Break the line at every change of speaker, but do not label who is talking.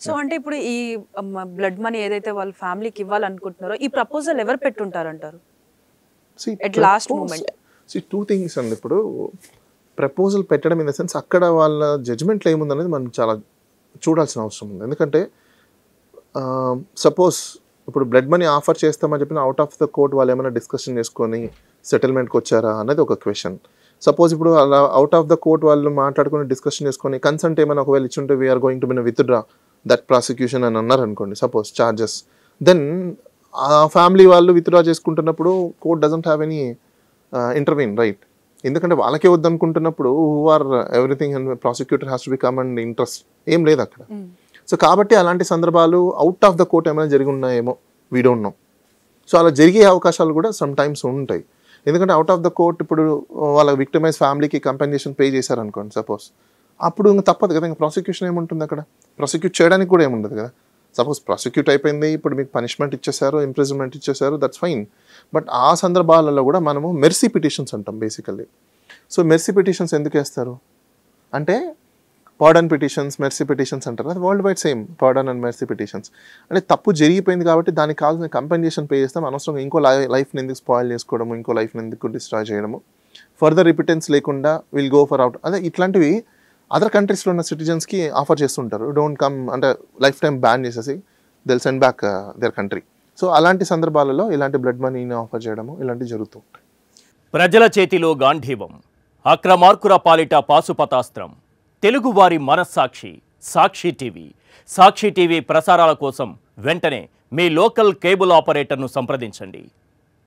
So అంటే ఇప్పుడు ఈ బ్లడ్ మనీ ఏదైతే వాళ్ళ ఫ్యామిలీకి ఇవ్వాలనుకుంటున్నారో ఈ ప్రపోజల్ ఎవరు పెట్టుంటారంటారు at last moment?
Two things అండి. ఇప్పుడు ప్రపోజల్ పెట్టడం ఇన్ ద సెన్స్ అక్కడ వాళ్ళ జడ్జ్మెంట్లో ఏముందనేది మనం చాలా చూడాల్సిన అవసరం ఉంది. ఎందుకంటే సపోజ్ ఇప్పుడు బ్లడ్ మనీ ఆఫర్ చేస్తామని చెప్పిన అవుట్ ఆఫ్ ద కోర్ట్ వాళ్ళు ఏమైనా డిస్కషన్ చేసుకొని సెటిల్మెంట్కి వచ్చారా అనేది ఒక క్వశ్చన్. సపోజ్ ఇప్పుడు అలా అవుట్ ఆఫ్ ద కోర్ట్ వాళ్ళు మాట్లాడుకుని డిస్కషన్ చేసుకొని కన్సెంట్ ఏమైనా ఒకవేళ ఇచ్చుంటే we're going to been withdraw that prosecution అని అన్నారు అనుకోండి సపోజ్ చార్జెస్, దెన్ ఆ ఫ్యామిలీ వాళ్ళు విత్డ్రా చేసుకుంటున్నప్పుడు court doesn't have any intervene right. ఎందుకంటే వాళ్ళకే వద్దనుకుంటున్నప్పుడు who are everything and prosecutor has to become and interest ఏం లేదు అక్కడ. సో కాబట్టి అలాంటి సందర్భాలు అవుట్ ఆఫ్ ద కోర్ట్ ఏమైనా జరిగి ఉన్నాయేమో వీ డోంట్ నో. సో అలా జరిగే అవకాశాలు కూడా సమ్ టైమ్స్ ఉంటాయి. ఎందుకంటే అవుట్ ఆఫ్ ద కోర్ట్ ఇప్పుడు వాళ్ళ విక్టిమైజ్ ఫ్యామిలీకి కంపెన్సేషన్ పే చేశారనుకోండి సపోజ్, అప్పుడు ఇంకా తప్పదు కదా, ఇంకా ప్రాసిక్యూషన్ ఏముంటుంది అక్కడ, ప్రాసిక్యూట్ చేయడానికి కూడా ఏముండదు కదా. సపోజ్ ప్రాసిక్యూట్ అయిపోయింది, ఇప్పుడు మీకు పనిష్మెంట్ ఇచ్చేసారు, ఇంప్రిజన్మెంట్ ఇచ్చేసారు, దట్స్ ఫైన్. బట్ ఆ సందర్భాలలో కూడా మనము మెర్సీ పిటిషన్స్ అంటాం బేసికల్లీ. సో మెర్సీ పిటిషన్స్ ఎందుకు వేస్తారు అంటే పార్డన్ పిటిషన్స్, మెర్సీ పిటిషన్స్ అంటారు. అది world wide same pardon and mercy petitions. అంటే తప్పు జరిగిపోయింది కాబట్టి దానికి కావాల్సిన కంపెన్సేషన్ పే చేస్తాం, అనవసరంగా ఇంకో లైఫ్ని ఎందుకు స్పాయిల్ చేసుకోవడము, ఇంకో లైఫ్ని ఎందుకు డిస్ట్రాయ్ చేయడము, ఫర్దర్ రిపిటెన్స్ లేకుండా విల్ గో ఫర్ అవుట్. అదే ఇట్లాంటివి అదర్ కంట్రీస్లో ఉన్న సిటిజన్స్కి ఆఫర్ చేస్తుంటారు. డోంట్ కమ్ అంటే లైఫ్ టైం బ్యాన్ చేసేసి దిల్ send back their country. So అలాంటి సందర్భాలలో ఇలాంటి బ్లడ్ మనీని ఆఫర్ చేయడము ఇలాంటివి జరుగుతూ ఉంటాయి.
ప్రజల చేతిలో గాంధీవం, అక్రమార్కుల పాలిట పాశుపతాస్త్రం. తెలుగువారి మనస్సాక్షి సాక్షి టీవీ. సాక్షి టీవీ ప్రసారాల కోసం వెంటనే మీ లోకల్ కేబుల్ ఆపరేటర్ను సంప్రదించండి.